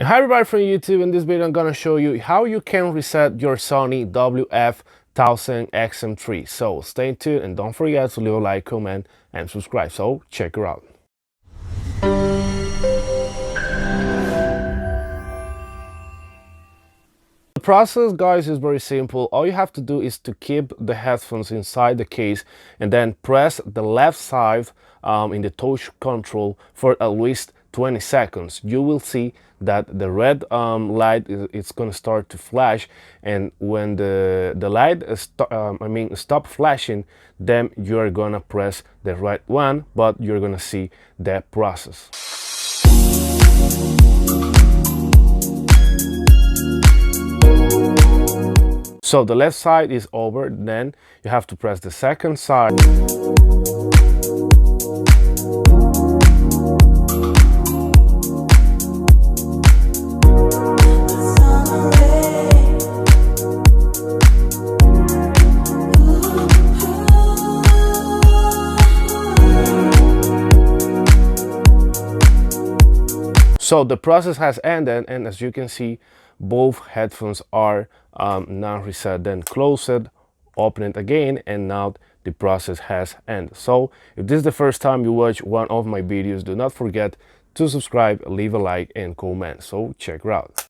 Hi everybody from YouTube. In this video I'm gonna show you how you can reset your Sony Wf-1000Xm3. So stay tuned and don't forget to leave a like, comment and subscribe. So check her out. The process, guys, is very simple. All you have to do is to keep the headphones inside the case and then press the left side in the touch control for at least 20 seconds. You will see that the red light is going to start to flash, and when the light stop flashing, then you're gonna press the right one, but you're gonna see the process. So the left side is over, then you have to press the second side. So the process has ended, and as you can see, both headphones are now reset. Then close it, open it again, and now the process has ended. So if this is the first time you watch one of my videos, do not forget to subscribe, leave a like and comment. So check it out.